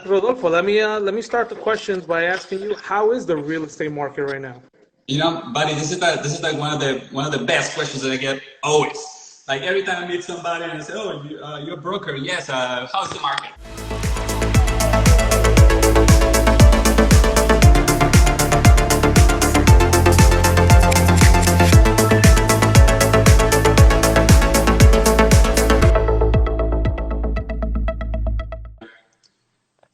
Rodolfo, let me start the questions by asking you, how is the real estate market right now? Buddy, this is like one of the best questions that I get always. Like every time I meet somebody and I say, "Oh, you're a broker." Yes. How's the market?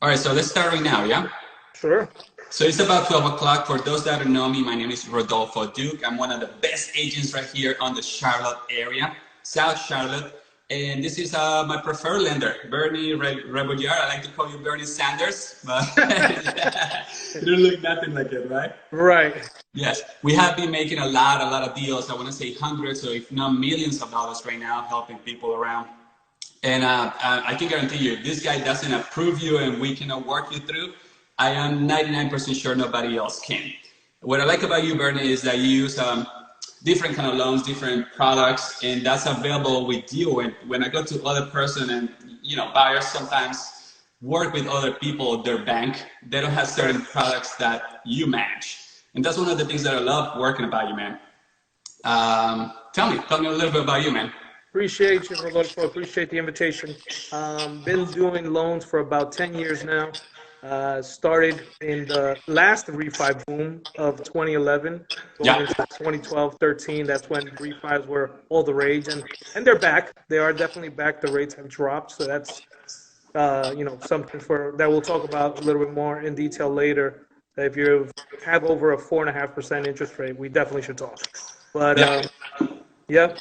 All right. So let's start right now. Yeah. Sure. So it's about 12 o'clock. For those that don't know me, my name is Rodolfo Duq. I'm one of the best agents right here on the Charlotte area, South Charlotte. And this is my preferred lender, Bernie Rebollar. I like to call you Bernie Sanders, but you don't look nothing like it, right? Right. Yes, we have been making a lot of deals. I want to say hundreds or if not millions of dollars right now, helping people around. And I can guarantee you, if this guy doesn't approve you and we cannot work you through, I am 99% sure nobody else can. What I like about you, Bernie, is that you use different kind of loans, different products, and that's available with you. And when I go to other person and, buyers sometimes work with other people, their bank, they don't have certain products that you match. And that's one of the things that I love working about you, man. Tell me a little bit about you, man. Appreciate you, Rodolfo. Appreciate the invitation. Been doing loans for about 10 years now. Started in the last refi boom of 2011, going Yeah. into 2012, 13. That's when refis were all the rage, and they're back. They are definitely back. The rates have dropped, so that's something for that we'll talk about a little bit more in detail later. If you have over a 4.5% interest rate, we definitely should talk. But Yeah. yeah,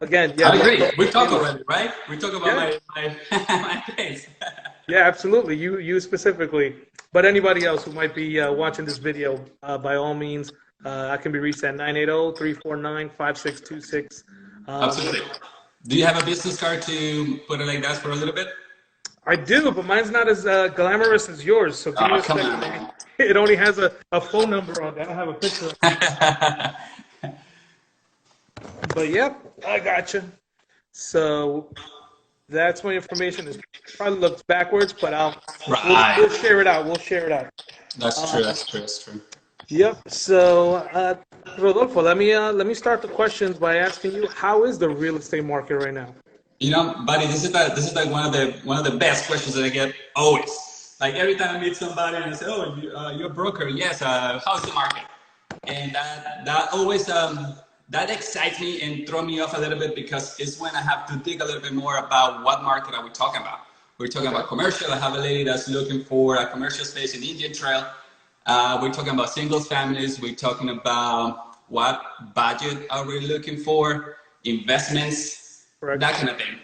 again, yeah, I agree. We talked already, right? We talked about yeah, my my case. yeah, absolutely. You specifically, but anybody else who might be watching this video, by all means, I can be reached at 980-349-5626. Um, Absolutely. Do you have a business card to put it like that for a little bit? I do, but mine's not as glamorous as yours. So give me Oh, a come second. on, man. It only has a phone number on it. I don't have a picture. But yeah, I got you. So that's my information. It probably looks backwards, but we'll Right. share it out. We'll share it out. That's true. That's true. That's true. Yep. So, Rodolfo, let me start the questions by asking you, how is the real estate market right now? Buddy, this is like one of the best questions that I get always. Like every time I meet somebody and I say, "Oh, you're a broker." Yes. How's the market? And that always that excites me and throw me off a little bit because it's when I have to dig a little bit more about what market are we talking about. We're talking Okay. about commercial. I have a lady that's looking for a commercial space in Indian Trail. We're talking about single families. We're talking about what budget are we looking for, investments, Correct. that kind of thing.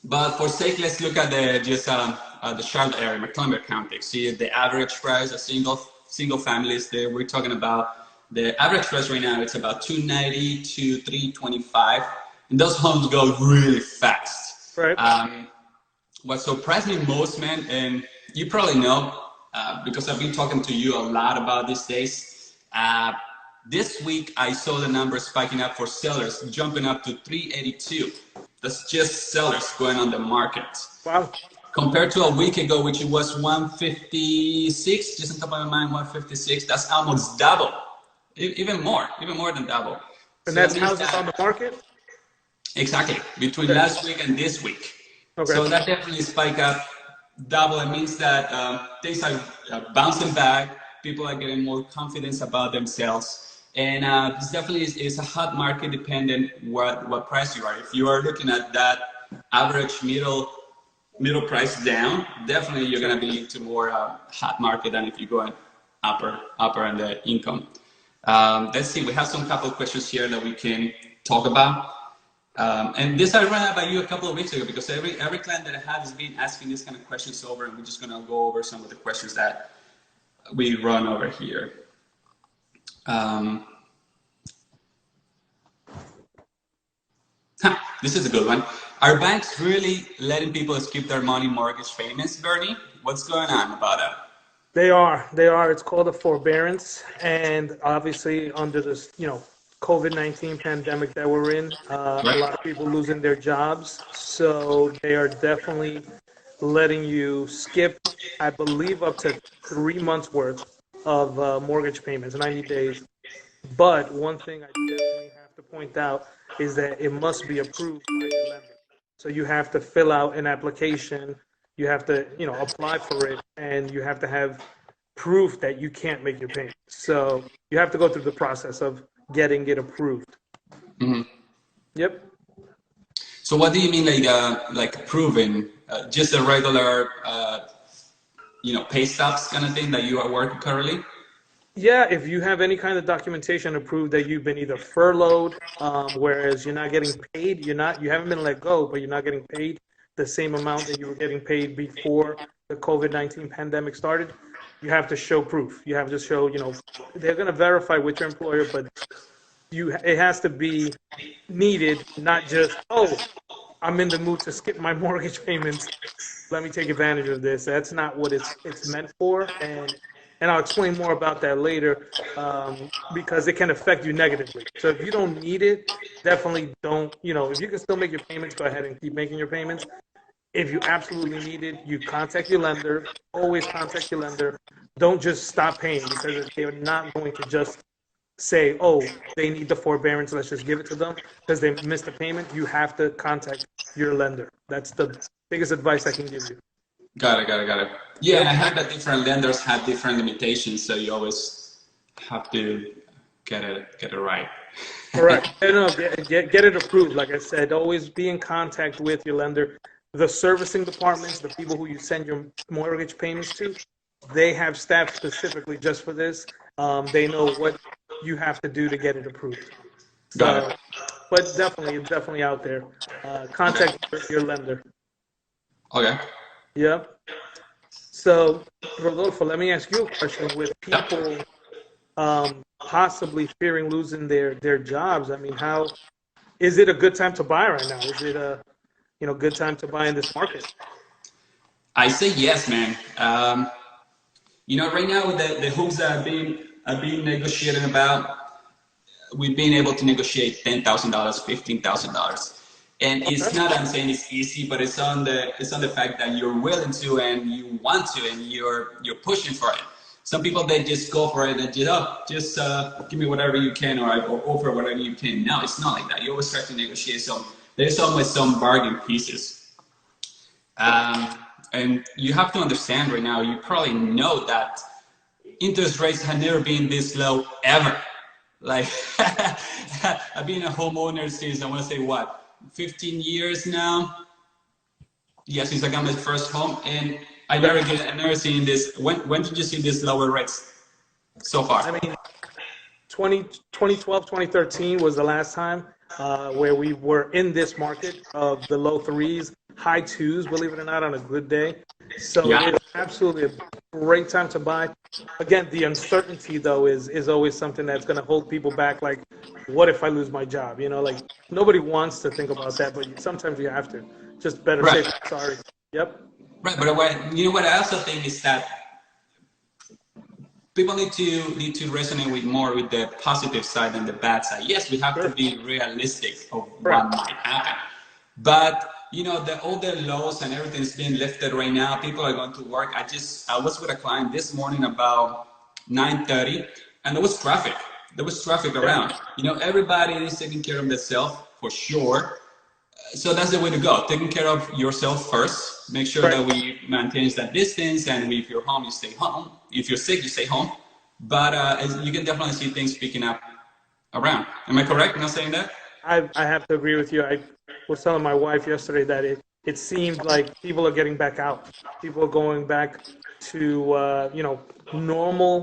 But for sake, let's look at the Charlotte area, Montgomery County. See the average price of single families there. We're talking about the average price right now. It's about 290 to 325, and those homes go really fast. Right. What surprised me most, man, and you probably know because I've been talking to you a lot about these days. This week, I saw the numbers spiking up for sellers, jumping up to 382. That's just sellers going on the market. Wow. Compared to a week ago, which it was 156, just on top of my mind, 156, that's almost double. Even more than double. And So that that's means houses on the that, market? exactly, between Okay. last week and this week. Okay. So that definitely spike up double. It means that things are bouncing back. People are getting more confidence about themselves. And this definitely is a hot market dependent what price you are. If you are looking at that average middle price down, definitely you're gonna be into more hot market than if you go in upper in the income. Let's see, we have some couple of questions here that we can talk about. And this I ran by you a couple of weeks ago because every client that I have has been asking this kind of questions over, and we're just gonna go over some of the questions that we run over here. This is a good one. Are banks really letting people skip their money mortgage payments, Bernie? What's going on about that? They are. They are. It's called a forbearance, and obviously under this, COVID-19 pandemic that we're in, a Right. lot of people losing their jobs. So they are definitely letting you skip, I believe, up to 3 months worth of mortgage payments, 90 days. But one thing I definitely have to point out is that it must be approved by your lender. So you have to fill out an application, you have to, apply for it, and you have to have proof that you can't make your payments. So you have to go through the process of getting it approved. Hmm. Yep. So what do you mean, like proven? Just a regular, pay stubs kind of thing that you are working currently? Yeah, if you have any kind of documentation to prove that you've been either furloughed, whereas you're not getting paid, you haven't been let go, but you're not getting paid the same amount that you were getting paid before the COVID-19 pandemic started, you have to show proof. You have to show, they're going to verify with your employer, but it has to be needed, not just, oh, I'm in the mood to skip my mortgage payments. Let me take advantage of this. That's not what it's meant for, and I'll explain more about that later, because it can affect you negatively. So if you don't need it, definitely don't. If you can still make your payments, go ahead and keep making your payments. If you absolutely need it, you contact your lender. Always contact your lender. Don't just stop paying, because they're not going to just say, oh, they need the forbearance, let's just give it to them because they missed a payment. You have to contact your lender. That's the biggest advice I can give you. Got it. Yeah, and I heard that different lenders have different limitations, so you always have to get it right. Correct. No, get it approved. Like I said, always be in contact with your lender. The servicing departments, the people who you send your mortgage payments to, they have staff specifically just for this. They know what you have to do to get it approved. Got So, it. but definitely, it's definitely out there. Contact your lender. Okay. Yeah. So, Rodolfo, let me ask you a question. With Yep. people possibly fearing losing their jobs, I mean, how is it a good time to buy right now? Is it a good time to buy in this market? I say yes, man. Right now with the hoops that are being negotiated about, we've been able to negotiate $10,000, $15,000, and it's Okay. not. I'm saying it's easy, but it's on the fact that you're willing to and you want to and you're pushing for it. Some people they just go for it and just give me whatever you can or offer whatever you can. No, it's not like that. You always try to negotiate some. There's always some bargain pieces. And you have to understand right now, you probably know that interest rates have never been this low ever. Like, I've been a homeowner since, I want to say, what, 15 years now? Yeah, since I got my first home. And I've never seen this. When did you see this lower rates so I far? mean, 2012, 2013 was the last time where we were in this market of the low threes, high twos, believe it or not, on a good day. So Yeah. it's absolutely a great time to buy. Again, the uncertainty though is always something that's going to hold people back. Like, what if I lose my job? Like nobody wants to think about that, but sometimes you have to. Just better safe Right. than sorry. Yep. Right. But what I also think is that people need to resonate with more with the positive side than the bad side. Yes, we have to Sure. be realistic of what Correct. might happen, but all the laws and everything is being lifted right now. People are going to work. I was with a client this morning about 9:30, and there was traffic. There was traffic Yeah. around. Everybody is taking care of themselves for sure. So that's the way to go. Taking care of yourself first. Make sure Right. that we maintain that distance, and if you're home, you stay home. If you're sick, you stay home. But you can definitely see things picking up around. Am I correct in not saying that? I have to agree with you. I was telling my wife yesterday that it seemed like people are getting back out. People are going back to normal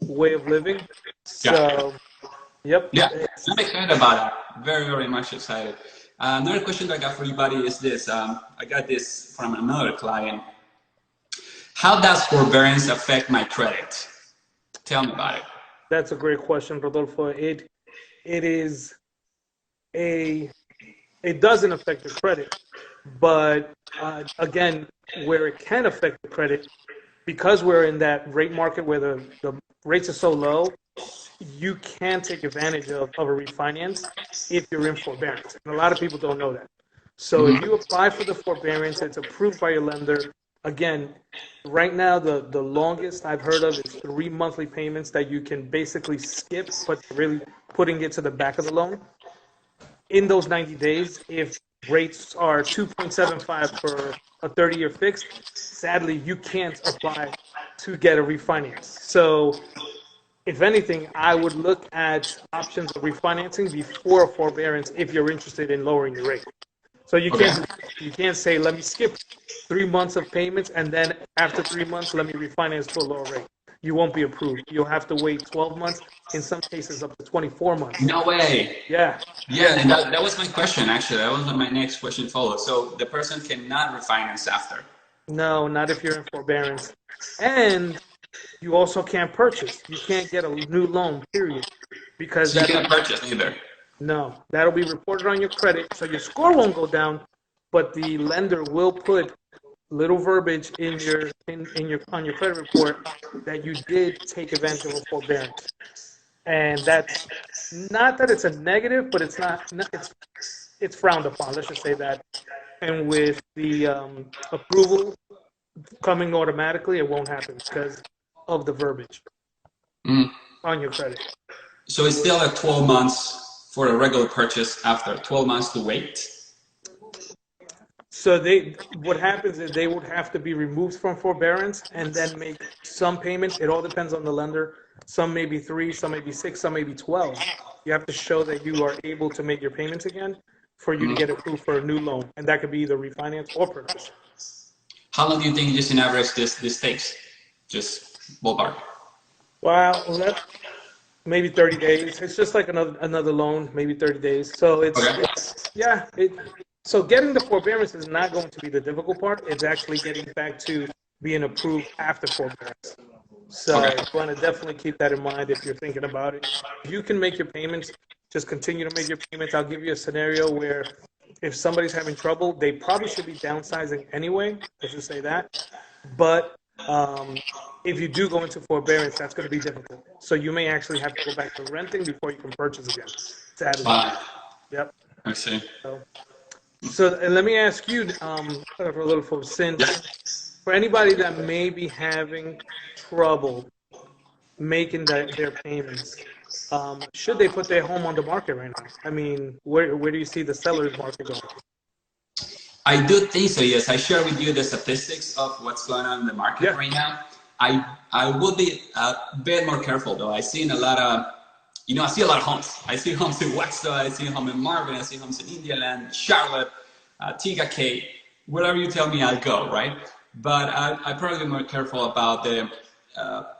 way of living. Yeah. So, yep. Yeah. I'm excited about that. Very, very much excited. Another question that I got for you, buddy, is this. I got this from another client. How does forbearance affect my credit? Tell me about it. That's a great question, Rodolfo. It is a it doesn't affect your credit, but again, where it can affect the credit, because we're in that rate market where the rates are so low, you can take advantage of a refinance if you're in forbearance. And a lot of people don't know that. So if you apply for the forbearance, it's approved by your lender. Again, right now, the longest I've heard of is 3 monthly payments that you can basically skip, but really putting it to the back of the loan. In those 90 days, if rates are 2.75 for a 30-year fixed, sadly, you can't apply to get a refinance. So if anything, I would look at options of refinancing before forbearance if you're interested in lowering your rate. So Okay. you can't say, let me skip 3 months of payments and then after 3 months, let me refinance to a lower rate. You won't be approved. You'll have to wait 12 months, in some cases up to 24 months. No way. Yeah. Yeah, and that was my question, actually. That was my next question follow. So the person cannot refinance after. No, not if you're in forbearance. And you also can't purchase. You can't get a new loan, period. Because So you can't purchase either. no, that'll be reported on your credit, so your score won't go down, but the lender will put little verbiage in your on your credit report that you did take advantage of a forbearance. And that's not that it's a negative, but it's not it's frowned upon. Let's just say that. And with the approval coming automatically, it won't happen because of the verbiage on your credit. So it's still at 12 months for a regular purchase after 12 months to wait. So what happens is they would have to be removed from forbearance and then make some payment. It all depends on the lender. Some may be 3, some may be 6, some may be 12. You have to show that you are able to make your payments again for you to get approved for a new loan, and that could be either refinance or purchase. How long do you think just in average this takes? Just ballpark. Well, maybe 30 days. It's just like another loan, maybe 30 days. So so getting the forbearance is not going to be the difficult part. It's actually getting back to being approved after forbearance. So Okay. you want to definitely keep that in mind if you're thinking about it. If you can make your payments, just continue to make your payments. I'll give you a scenario where if somebody's having trouble, they probably should be downsizing anyway. Let's just say that. But if you do go into forbearance, that's going to be difficult. So you may actually have to go back to renting before you can purchase again. Sadly. Yep. I see. So and let me ask you, Rodolfo, since for anybody that may be having trouble making their payments, should they put their home on the market right now? I mean, where do you see the seller's market going? I do think so, yes. I share with you the statistics of what's going on in the market right now. I would be a bit more careful, though. I see a lot of homes. I see homes in Wexford, I see homes in Marvin, I see homes in Indialand, Charlotte, TK, wherever you tell me I'll go, right? But I probably be more careful about the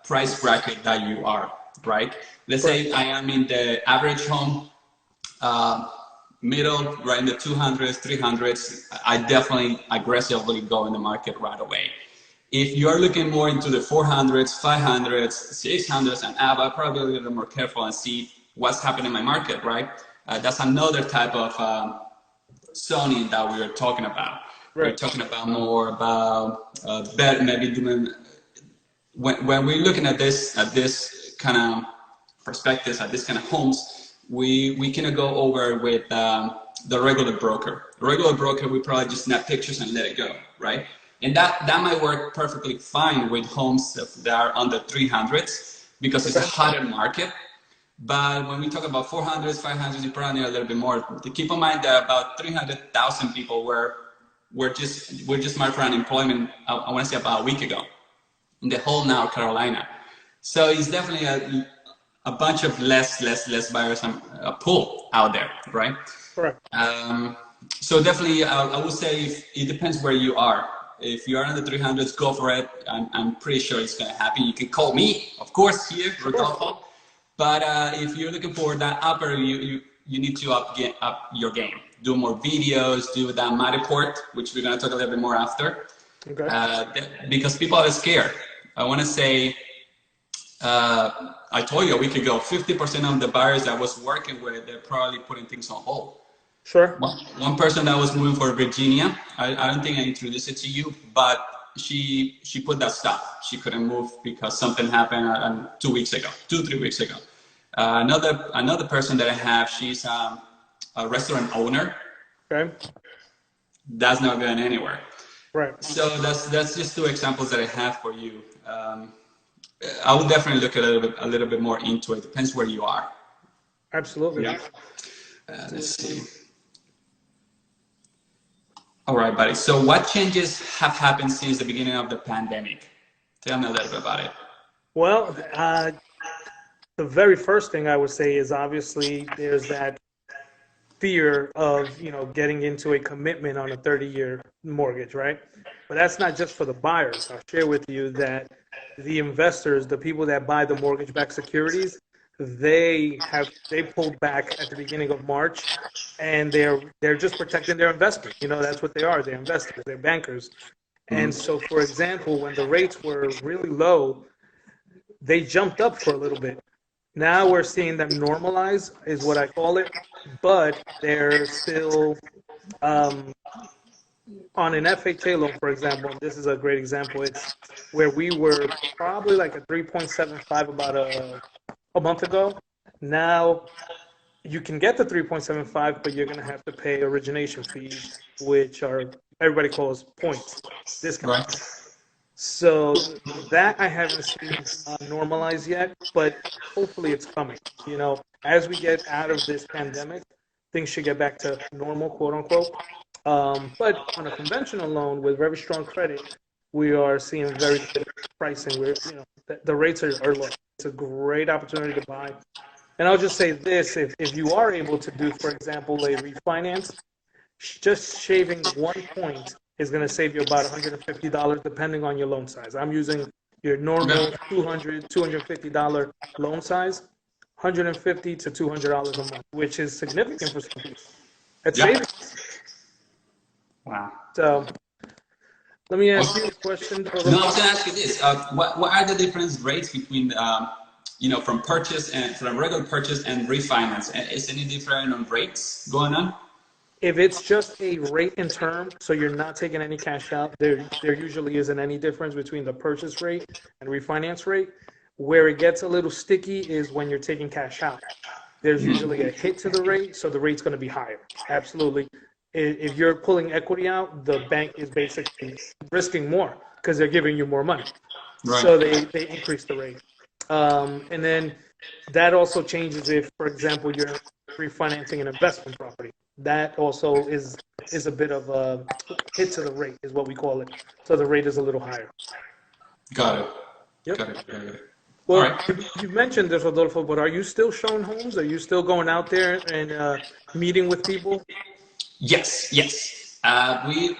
price bracket that you are, right? Let's say I am in the average home, middle, right in the 200s, 300s. I definitely aggressively go in the market right away. If you're looking more into the 400s, 500s, 600s and up, I'll probably be a little more careful and see what's happening in my market, right? That's another type of zoning that we are talking about. Right. We're talking about more about maybe doing, when we're looking at this kind of perspectives, at this kind of homes, we can go over with the regular broker. The regular broker, we probably just snap pictures and let it go, right? And that might work perfectly fine with homes that are under 300s because it's a hotter market. But when we talk about 400s, 500s, you probably need a little bit more. To keep in mind that about 300,000 people were just marked for unemployment, I want to say about a week ago, in the whole North Carolina. So it's definitely a bunch of less buyers, a pool out there, right? Correct. So definitely, I would say it depends where you are. If you are in the 300s, go for it. I'm pretty sure it's going to happen. You can call me, of course, here, Rodolfo. But if you're looking for that upper, you need to up your game. Do more videos, do that Matterport, which we're going to talk a little bit more after. Okay. Because people are scared. I want to say, I told you a week ago, 50% of the buyers I was working with, they're probably putting things on hold. Sure. One person that was moving for Virginia, I don't think I introduced it to you, but she put that stop. She couldn't move because something happened 2 weeks ago, 2-3 weeks ago. Another person that I have, she's a restaurant owner. Okay. that's not going anywhere. Right. So that's just two examples that I have for you. I would definitely look a little bit more into it. Depends where you are. Absolutely. Yeah. Let's see. All right, buddy. So what changes have happened since the beginning of the pandemic? Tell me a little bit about it. Well, the very first thing I would say is obviously there's that fear of, getting into a commitment on a 30-year mortgage, right? But that's not just for the buyers. I'll share with you that the investors, the people that buy the mortgage-backed securities, they pulled back at the beginning of March, and they're just protecting their investment. That's what they are. They're investors. They're bankers. And so, for example, when the rates were really low, they jumped up for a little bit. Now we're seeing them normalize, is what I call it, but they're still on an FHA loan, for example. And this is a great example. It's where we were probably like a 3.75 about a month ago. Now you can get the 3.75, but you're going to have to pay origination fees, which are everybody calls points, discounts. Right. So that I haven't seen normalize yet, but hopefully it's coming. As we get out of this pandemic, things should get back to normal, quote unquote. But on a conventional loan with very strong credit, we are seeing very good pricing. The rates are low. It's a great opportunity to buy. And I'll just say this: if you are able to do, for example, a refinance, just shaving 1 point is going to save you about $150 depending on your loan size. I'm using your normal $200, $250 loan size, $150 to $200 a month, which is significant for some people. That's savings. Wow. So let me ask you a question. No, I was going to ask you this. What are the different rates between, from regular purchase and refinance? Is any different on rates going on? If it's just a rate and term, so you're not taking any cash out, there usually isn't any difference between the purchase rate and refinance rate. Where it gets a little sticky is when you're taking cash out. There's usually a hit to the rate, so the rate's going to be higher. Absolutely. If you're pulling equity out, the bank is basically risking more because they're giving you more money. Right. So they increase the rate. And then that also changes if, for example, you're refinancing an investment property. That also is a bit of a hit to the rate, is what we call it. So the rate is a little higher. Got it. Yep. Got it. Well, right. You mentioned this, Rodolfo, but are you still showing homes? Are you still going out there and meeting with people? Yes.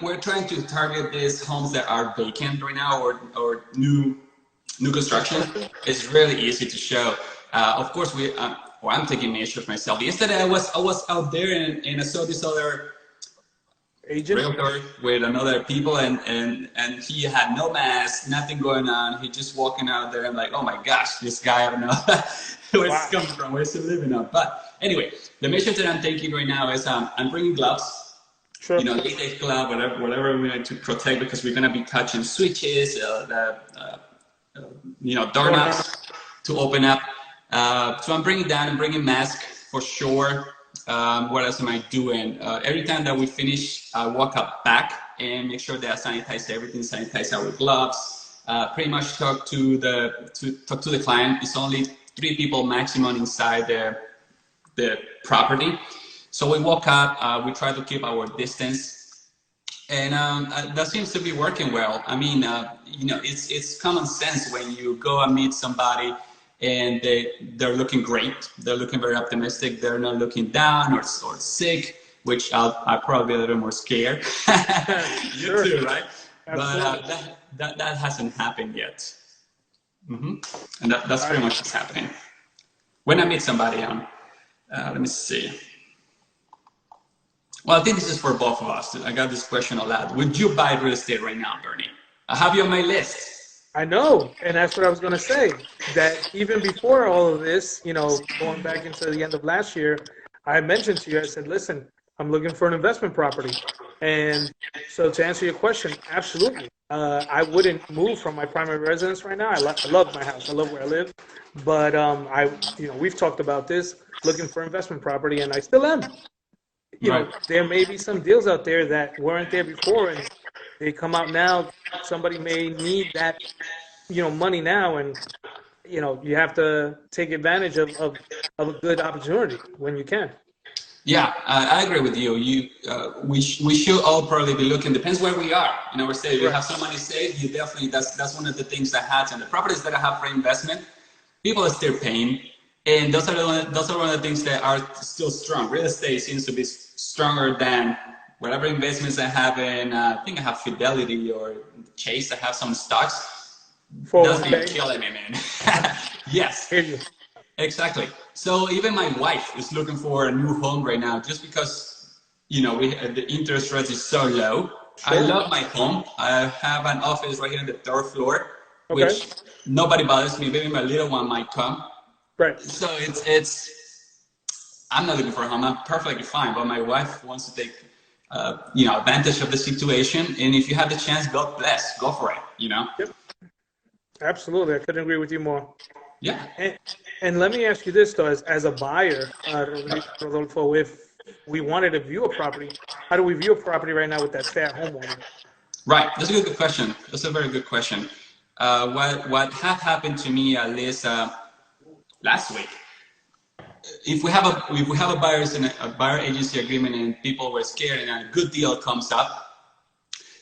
We're trying to target these homes that are vacant right now or new construction. It's really easy to show. Of course, I'm taking measures myself. Yesterday, I was out there and I saw this other agent realtor with another people, and he had no mask, nothing going on. He just walking out there. I'm like, oh my gosh, this guy, I don't know where it's coming from, where's he living on. But anyway, the measures that I'm taking right now is I'm bringing gloves. Sure. Latex glove, whatever we need to protect, because we're gonna be touching switches, doorknobs to open up. So I'm bringing mask for sure. What else am I doing? Every time that we finish, I walk up back and make sure that I sanitize everything, sanitize our gloves. Pretty much talk to the client. It's only 3 people maximum inside the property. So we walk up, we try to keep our distance, and that seems to be working well. I mean, it's common sense when you go and meet somebody and they're looking great. They're looking very optimistic. They're not looking down or sick, which I'll probably be a little more scared. You Sure. too, right? Absolutely. But that hasn't happened yet. And that's pretty much what's happening. When I meet somebody on, let me see. Well, I think this is for both of us. I got this question a lot. Would you buy real estate right now, Bernie? I have you on my list. I know, and that's what I was going to say, that even before all of this, going back into the end of last year, I mentioned to you, I said, listen, I'm looking for an investment property. And so to answer your question, absolutely. I wouldn't move from my primary residence right now. I love my house. I love where I live. But we've talked about this, looking for investment property, and I still am. Right. there may be some deals out there that weren't there before, and they come out now. Somebody may need that, money now, and you have to take advantage of a good opportunity when you can. Yeah, I agree with you. We should all probably be looking. Depends where we are in our state. If you Right. have some money saved, you definitely that's one of the things that happens. The properties that I have for investment, people are still paying, and those are one of the things that are still strong. Real estate seems to be stronger than whatever investments I have in. I think I have Fidelity or Chase. I have some stocks. That's been 401k. killing me, man. Yes. Hear you. Exactly. So even my wife is looking for a new home right now, just because the interest rate is so low. I Sure. love my home. I have an office right here on the third floor, Okay. which nobody bothers me. Maybe my little one might come. Right. So it's I'm not looking for a home. I'm perfectly fine, but my wife wants to take advantage of the situation. And if you have the chance, God bless, go for it. Yep. Absolutely. I couldn't agree with you more. Yeah. And let me ask you this, though, as a buyer, Rodolfo, if we wanted to view a property, how do we view a property right now with that stay-at-home order? Right. That's a good question. That's a very good question. What have happened to me at least last week? If we have a buyer agency agreement and people were scared and a good deal comes up,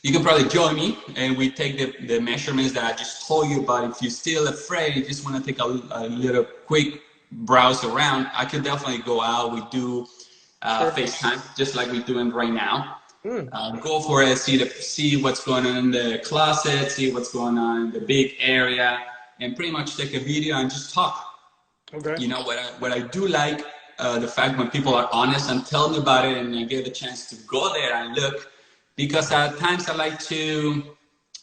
you can probably join me and we take the measurements that I just told you about. If you're still afraid, you just want to take a little quick browse around, I could definitely go out. We do FaceTime, just like we're doing right now. Go for it, see what's going on in the closet, see what's going on in the big area, and pretty much take a video and just talk. Okay. What I do like, the fact when people are honest and tell me about it and I get the chance to go there and look, because at times I like to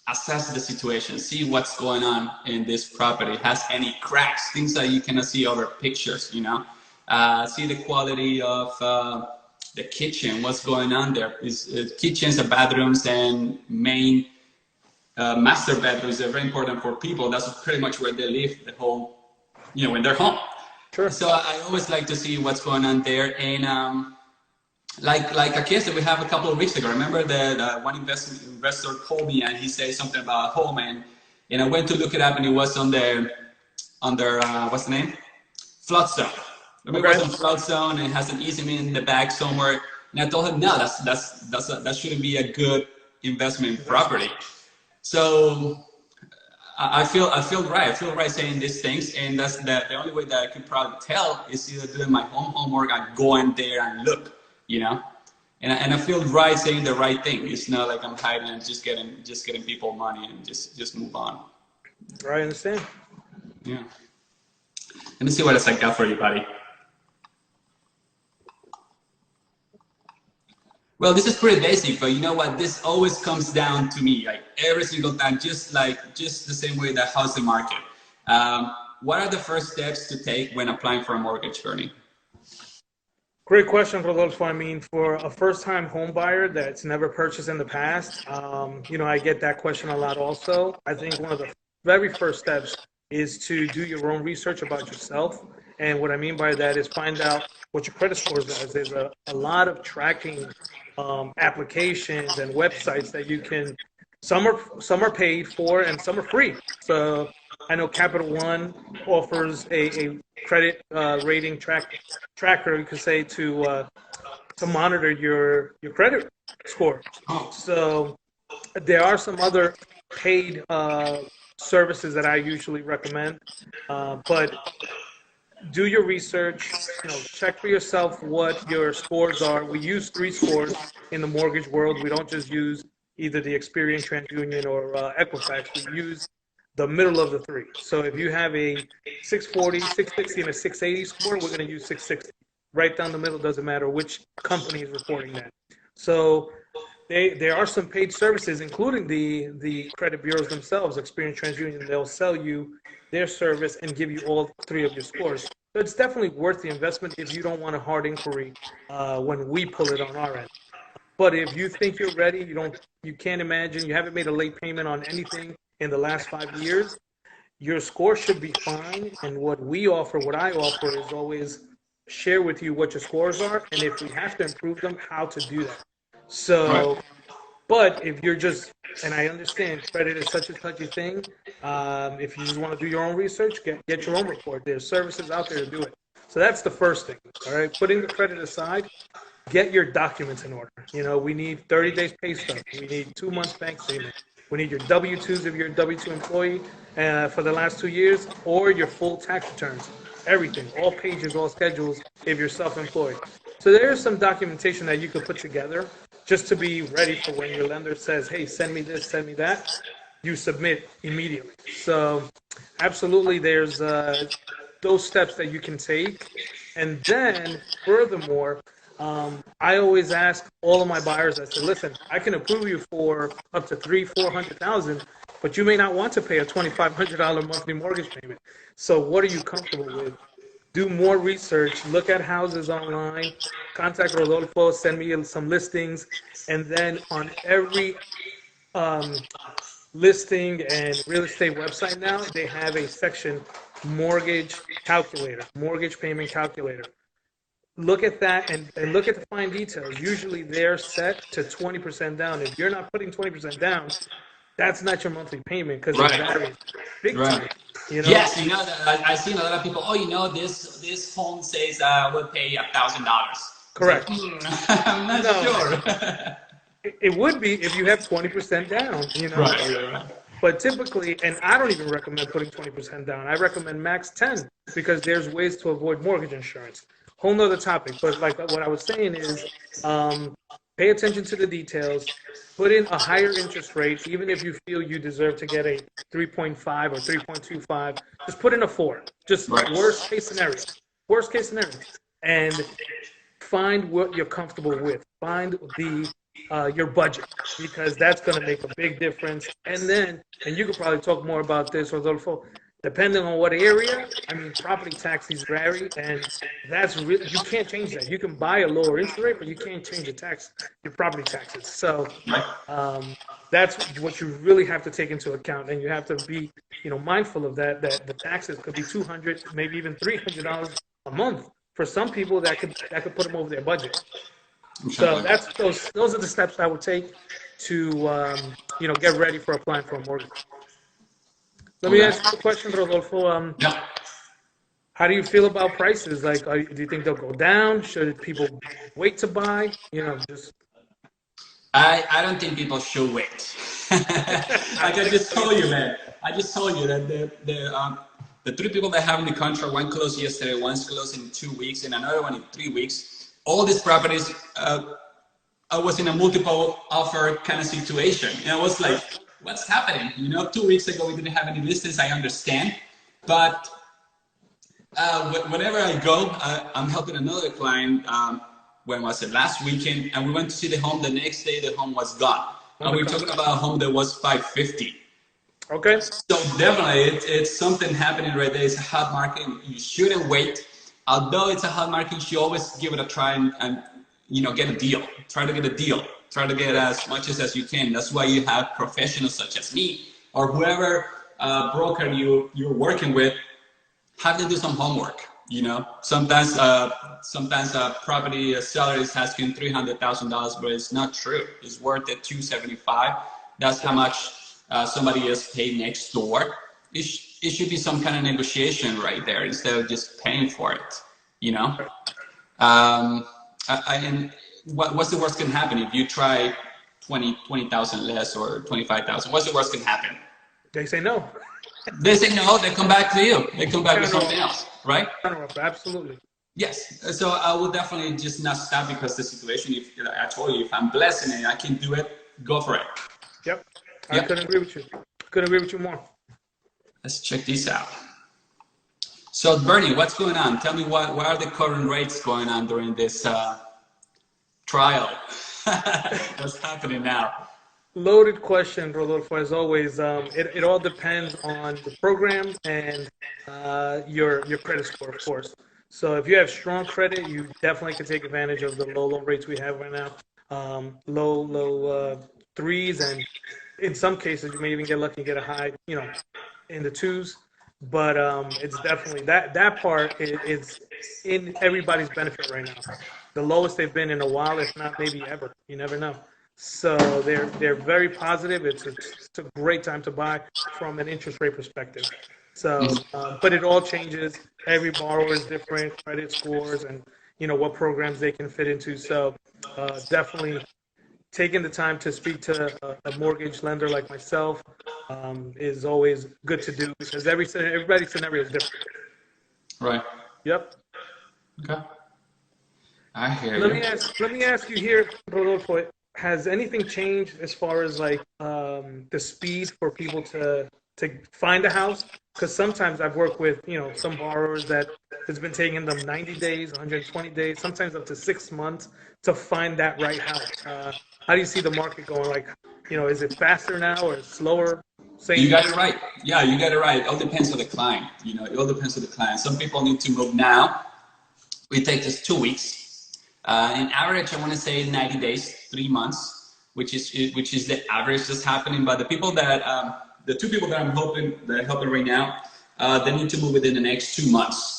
assess the situation, see what's going on in this property, has any cracks, things that you cannot see over pictures, see the quality of the kitchen, what's going on there. Kitchens and bathrooms and main master bedrooms are very important for people. That's pretty much where they live the whole, when they're home. Sure. So I always like to see what's going on there. And like a case that we have a couple of weeks ago. Remember that one investor called me and he said something about a home, and I went to look it up and it was on their what's the name? Flood zone. Remember, it was on flood zone and it has an easement in the back somewhere. And I told him, no, that shouldn't be a good investment property. So I feel right. I feel right saying these things, and that's the only way that I could probably tell is either doing my homework and going there and look, and I feel right saying the right thing. It's not like I'm hiding and just getting people money and just move on. I understand. Yeah. Let me see what else I got for you, buddy. Well, this is pretty basic, but you know what? This always comes down to me, like every single time, just the same way that housing market. What are the first steps to take when applying for a mortgage, Bernie? Great question, Rodolfo. I mean, for a first-time home buyer that's never purchased in the past, I get that question a lot also. I think one of the very first steps is to do your own research about yourself. And what I mean by that is find out what your credit score is. There's a lot of tracking applications and websites that you can, some are paid for and some are free. So I know Capital One offers a credit rating tracker, you could say, to monitor your credit score. So there are some other paid services that I usually recommend, but do your research, check for yourself what your scores are. We use 3 scores in the mortgage world. We don't just use either the Experian, TransUnion, or Equifax. We use the middle of the 3. So if you have a 640, 660, and a 680 score, we're going to use 660. Right down the middle, doesn't matter which company is reporting that. So there are some paid services, including the credit bureaus themselves, Experian, TransUnion. They'll sell you their service and give you all 3 of your scores. So it's definitely worth the investment if you don't want a hard inquiry when we pull it on our end. But if you think you're ready, you can't imagine, you haven't made a late payment on anything in the last 5 years, your score should be fine. And what I offer is always share with you what your scores are, and if we have to improve them, how to do that. Right. So, but if you're just, and I understand credit is such a touchy thing, if you just want to do your own research, get your own report. There's services out there to do it. So that's the first thing, all right? Putting the credit aside, get your documents in order. You know, we need 30 days pay stub. We need 2 months bank statement. We need your W-2s if you're a W-2 employee for the last 2 years, or your full tax returns. Everything, all pages, all schedules if you're self-employed. So there's some documentation that you could put together just to be ready for when your lender says, hey, send me this, send me that. You submit immediately. So absolutely, there's those steps that you can take. And then furthermore, I always ask all of my buyers, I say, listen, I can approve you for up to $300,000-400,000, but you may not want to pay a $2,500 monthly mortgage payment. So what are you comfortable with? Do more research, look at houses online, contact Rodolfo, send me some listings, and then on every listing and real estate website now, they have a section, mortgage calculator, mortgage payment calculator. Look at that and look at the fine details. Usually they're set to 20% down. If you're not putting 20% down, that's not your monthly payment because it varies big time. You know? Yes, you know, I've seen a lot of people, oh, you know, this home says we'll pay $1,000. Correct. Like, I'm not sure. It would be if you have 20% down, you know. Right. But typically, and I don't even recommend putting 20% down. I recommend max 10 because there's ways to avoid mortgage insurance. Whole nother topic. But like what I was saying is, pay attention to the details. Put in a higher interest rate, even if you feel you deserve to get a 3.5 or 3.25. Just put in a 4. Just worst case scenario. Worst case scenario. And find what you're comfortable with. Find your budget, because that's going to make a big difference. And then, and you could probably talk more about this, Rodolfo, depending on what area, I mean, property taxes vary, and that's really, you can't change that. You can buy a lower interest rate, but you can't change your property taxes. So that's what you really have to take into account, and you have to be, mindful of that the taxes could be $200, maybe even $300 a month for some people that could put them over their budget. So that's those are the steps I would take to get ready for applying for a mortgage. Let me ask you a question, Rodolfo. How do you feel about prices? Like, do you think they'll go down? Should people wait to buy? I don't think people should wait. Like I just told you, man. I just told you that the 3 people that have in the contract, one closed yesterday, one's closed in 2 weeks, and another one in 3 weeks. All these properties, I was in a multiple offer kind of situation. And I was like, what's happening? 2 weeks ago, we didn't have any listings, I understand. But whenever I go, I'm helping another client, when was it, last weekend, and we went to see the home. The next day, the home was gone. And we're talking about a home that was $550. Okay. So definitely, it's something happening right there. It's a hot market. You shouldn't wait. Although it's a hot market, you should always give it a try and get a deal. Try to get a deal. Try to get as much as you can. That's why you have professionals such as me or whoever broker you're working with. Have to do some homework. Sometimes property seller is asking $300,000, but it's not true. It's worth it $275,000. That's how much somebody else paid next door. It should be some kind of negotiation right there instead of just paying for it, And what's the worst can happen if you try 20,000 less or 25,000? What's the worst can happen? They say no. They say no. They come back to you. They come back with something else, right? Absolutely. Yes. So I would definitely just not stop because the situation. If I told you, if I'm blessed and I can do it, go for it. Yep. I couldn't agree with you. Couldn't agree with you more. Let's check this out. So Bernie, what's going on? Tell me what are the current rates going on during this trial? What's happening now? Loaded question, Rodolfo, as always. It all depends on the program and your credit score, of course. So if you have strong credit, you definitely can take advantage of the low rates we have right now. Low threes, and in some cases, you may even get lucky and get a high, in the 2s. but it's definitely that part is in everybody's benefit right now. The lowest they've been in a while, if not maybe ever. You never know. So they're very positive. It's a great time to buy from an interest rate perspective. So, but it all changes. Every borrower is different, credit scores, and what programs they can fit into. So, definitely taking the time to speak to a mortgage lender like myself is always good to do because everybody's scenario is different. Right. Yep. Okay. I hear Let you. me ask you here, Rodolfo, has anything changed as far as like the speed for people to find a house? Because sometimes I've worked with some borrowers that it's been taking them 90 days, 120 days, sometimes up to 6 months to find that right house. How do you see the market going? Like, is it faster now or slower? You Same. got it right. Yeah, you got it right. It all depends on the client. It all depends on the client. Some people need to move now. It takes us 2 weeks. In average, I want to say 90 days, 3 months, which is the average that's happening. But the two people that I'm helping right now, they need to move within the next 2 months.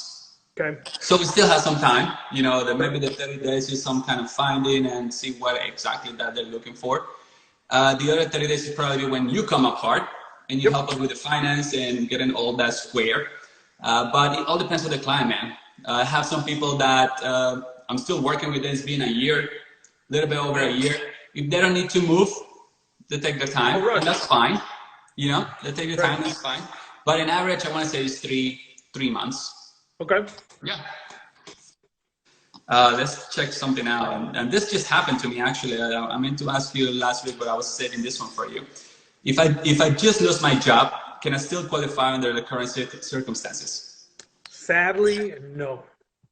Okay. So we still have some time. That maybe the 30 days is some kind of finding and see what exactly that they're looking for. The other 30 days is probably when you come apart and you Yep. help us with the finance and getting all that square. But it all depends on the client, man. I have some people that I'm still working with. It's been a year, a little bit over a year. If they don't need to move, they take the time, No rush. and that's fine. They take the Right. time, that's fine. But in average, I want to say it's three months. Okay. Yeah. Let's check something out. And this just happened to me, actually. I meant to ask you last week, but I was saving this one for you. If I just lost my job, can I still qualify under the current circumstances? Sadly, no,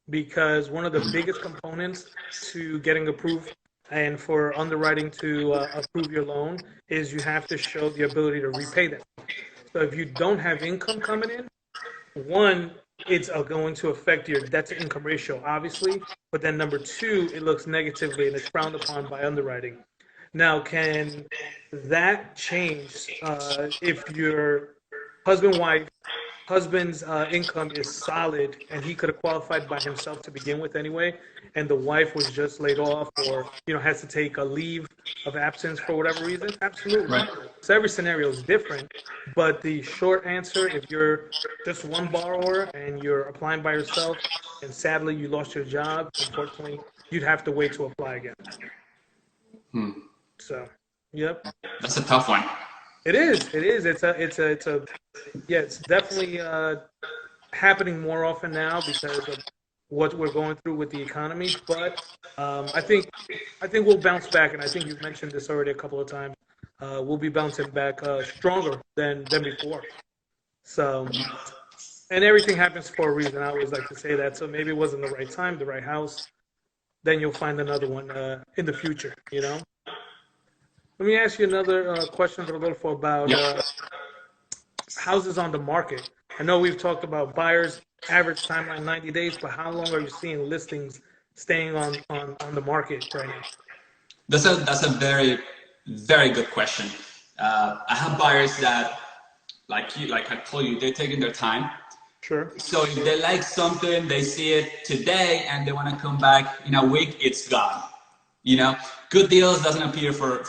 because one of the biggest components to getting approved and for underwriting to approve your loan is you have to show the ability to repay them. So if you don't have income coming in, one, it's going to affect your debt to income ratio, obviously. But then number two, it looks negatively and it's frowned upon by underwriting. Now, can that change if your wife, husband's income is solid and he could have qualified by himself to begin with anyway, and the wife was just laid off or has to take a leave of absence for whatever reason? Absolutely. Right. So every scenario is different, but the short answer, if you're just one borrower and you're applying by yourself and sadly you lost your job, unfortunately you'd have to wait to apply again. So, yep. That's a tough one. It is. It is. It's a. Yeah, it's definitely happening more often now because of what we're going through with the economy. But I think we'll bounce back, and I think you've mentioned this already a couple of times. We'll be bouncing back stronger than before. So, and everything happens for a reason. I always like to say that. So maybe it wasn't the right time, the right house. Then you'll find another one in the future. Let me ask you another question, Rodolfo, about Yeah. houses on the market. I know we've talked about buyers, average timeline 90 days, but how long are you seeing listings staying on the market right now? That's a very, very good question. I have buyers that, like I told you, they're taking their time. Sure. So if they like something, they see it today, and they want to come back in a week, it's gone. Good deals doesn't appear for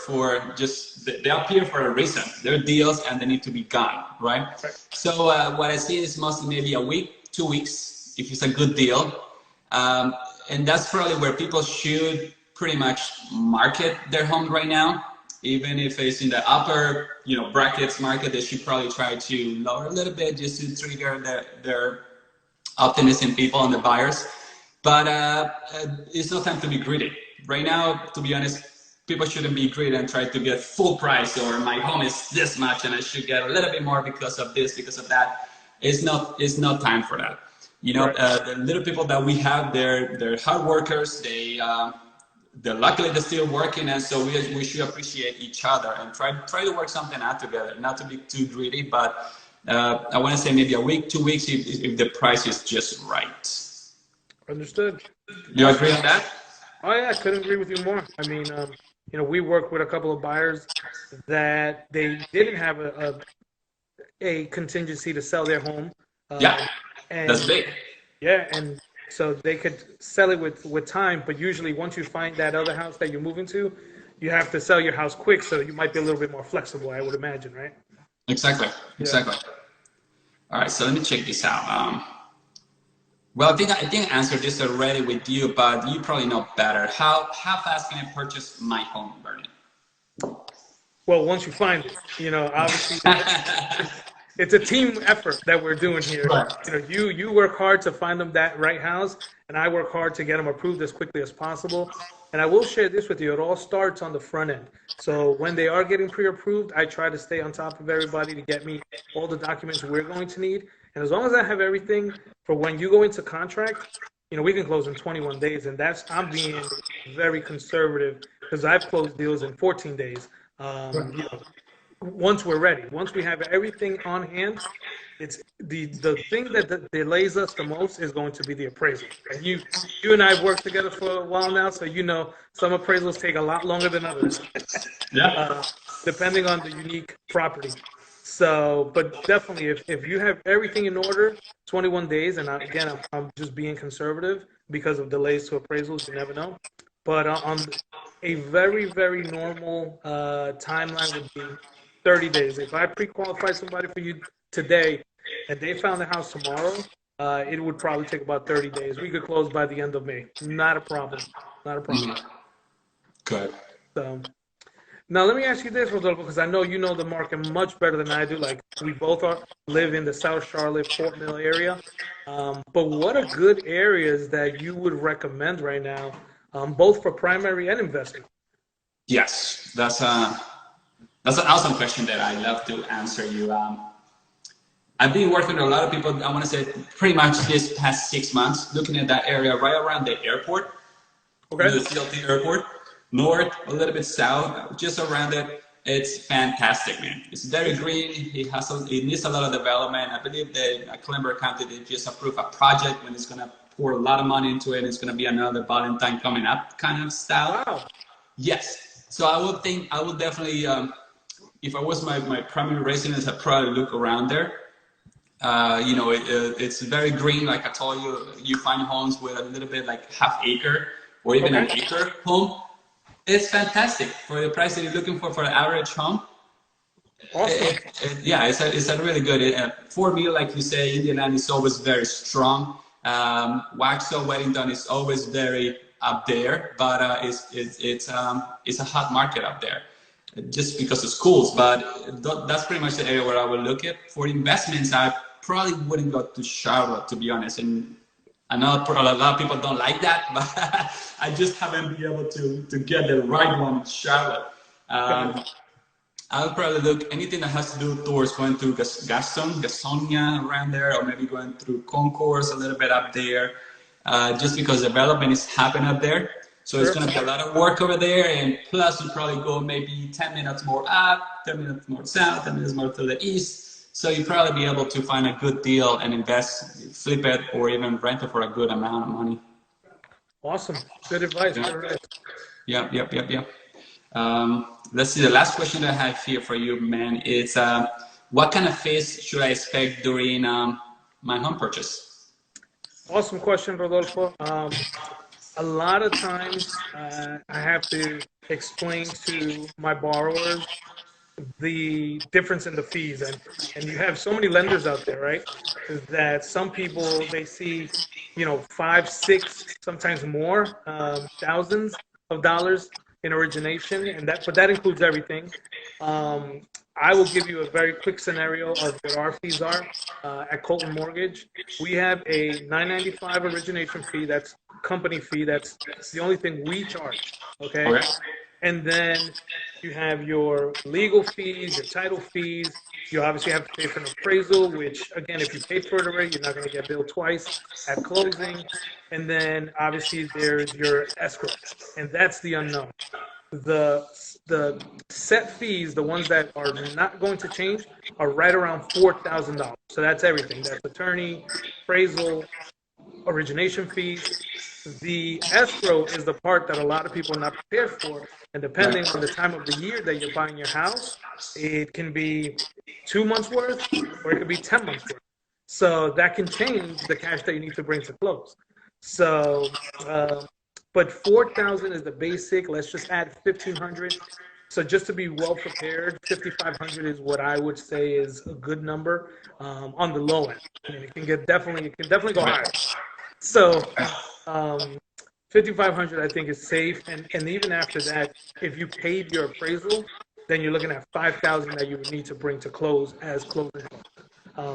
just, they appear for a reason. They're deals and they need to be gone, right? Right. So what I see is mostly maybe a week, 2 weeks, if it's a good deal. And that's probably where people should pretty much market their home right now. Even if it's in the upper, brackets market, they should probably try to lower a little bit just to trigger their optimism people and the buyers. But it's no time to be greedy. Right now, to be honest, people shouldn't be greedy and try to get full price, or my home is this much and I should get a little bit more because of this, because of that. It's not time for that. Right. The little people that we have, they're hard workers. They're luckily they're still working, and so we should appreciate each other and try to work something out together. Not to be too greedy, but I want to say maybe a week, 2 weeks if the price is just right. Understood. You agree on that? Oh yeah, I couldn't agree with you more. I mean, we work with a couple of buyers that they didn't have a contingency to sell their home. Yeah, that's And big. yeah, and so they could sell it with time, but usually once you find that other house that you're moving to, you have to sell your house quick, so you might be a little bit more flexible, I would imagine, right? Exactly, Yeah. exactly. All right, so let me check this out. Well, I think I answered this already with you, but you probably know better. How fast can I purchase my home, Bernie? Well, once you find it, obviously it's a team effort that we're doing here. Right. You work hard to find them that right house, and I work hard to get them approved as quickly as possible. And I will share this with you. It all starts on the front end. So when they are getting pre-approved, I try to stay on top of everybody to get me all the documents we're going to need. And as long as I have everything for when you go into contract, we can close in 21 days, and I'm being very conservative because I've closed deals in 14 days. Once we're ready, once we have everything on hand, it's the thing that delays us the most is going to be the appraisal. And you and I have worked together for a while now, so some appraisals take a lot longer than others, Yeah. uh, depending on the unique property. So, but definitely, if you have everything in order, 21 days, and again, I'm just being conservative because of delays to appraisals. You never know. But on a very, very normal timeline would be 30 days. If I pre-qualify somebody for you today and they found the house tomorrow, it would probably take about 30 days. We could close by the end of May. Not a problem. Not a problem. Good. So now let me ask you this, Rodolfo, because I know you know the market much better than I do. Like we both live in the South Charlotte, Fort Mill area. But what are good areas that you would recommend right now, both for primary and investment? Yes, that's an awesome question that I love to answer you. I've been working with a lot of people. I want to say pretty much this past 6 months, looking at that area right around the airport, Okay. the CLT airport, north, a little bit south, just around it. It's fantastic, man. It's very green. It needs a lot of development. I believe that Clember County they just approved a project when it's gonna pour a lot of money into it. It's gonna be another Valentine coming up kind of style. Wow. Yes. So I would definitely, if I was my primary residence, I'd probably look around there. It's very green. Like I told you, you find homes with a little bit like half acre or even an Okay. acre home. It's fantastic for the price that you're looking for the average home. Awesome. Yeah, it's a really good. For me, like you say, Indiana is always very strong. Waxhaw Weddington is always very up there, but it's a hot market up there, just because of schools. But that's pretty much the area where I would look at for investments. I probably wouldn't go to Charlotte, to be honest, and I know a lot of people don't like that, but I just haven't been able to get the right one in Charlotte. I'll probably look anything that has to do towards going through Gastonia around there, or maybe going through Concourse a little bit up there, just because development is happening up there. So it's going to be a lot of work over there, and plus you probably go maybe 10 minutes more up, 10 minutes more south, 10 minutes more to the east. So you probably be able to find a good deal and invest, flip it, or even rent it for a good amount of money. Awesome. Good advice. Good advice. Yep. Let's see. The last question I have here for you, man, is what kind of fees should I expect during my home purchase? Awesome question, Rodolfo. A lot of times I have to explain to my borrowers the difference in the fees, and you have so many lenders out there, right? That some people they see, five, six, sometimes more thousands of dollars in origination, but that includes everything. I will give you a very quick scenario of what our fees are at Colten Mortgage. We have a $9.95 origination fee. That's company fee. That's the only thing we charge. Okay. And then you have your legal fees, your title fees. You obviously have to pay for an appraisal, which, again, if you pay for it already, you're not going to get billed twice at closing. And then, obviously, there's your escrow, and that's the unknown. The set fees, the ones that are not going to change, are right around $4,000. So that's everything. That's attorney, appraisal, origination fees. The escrow is the part that a lot of people are not prepared for. And depending on the time of the year that you're buying your house, it can be 2 months worth or it could be 10 months worth. So that can change the cash that you need to bring to close. So, but 4,000 is the basic. Let's just add 1,500. So just to be well prepared, 5,500 is what I would say is a good number on the low end. I mean, it can definitely go higher. So, 5,500 I think is safe, and even after that, if you paid your appraisal, then you're looking at 5,000 that you would need to bring to close as closing costs.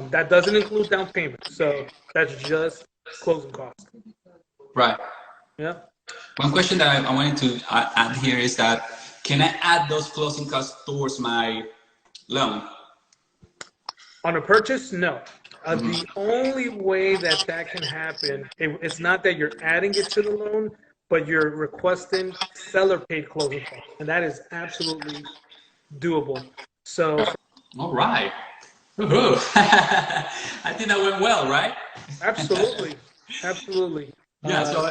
That doesn't include down payment, so that's just closing costs. Right. Yeah. One question that I wanted to add here is that, can I add those closing costs towards my loan? On a purchase, no. The only way that can happen, it's not that you're adding it to the loan, but you're requesting seller paid closing costs, and that is absolutely doable. So, All right. I think that went well, right? absolutely, absolutely. Yeah. So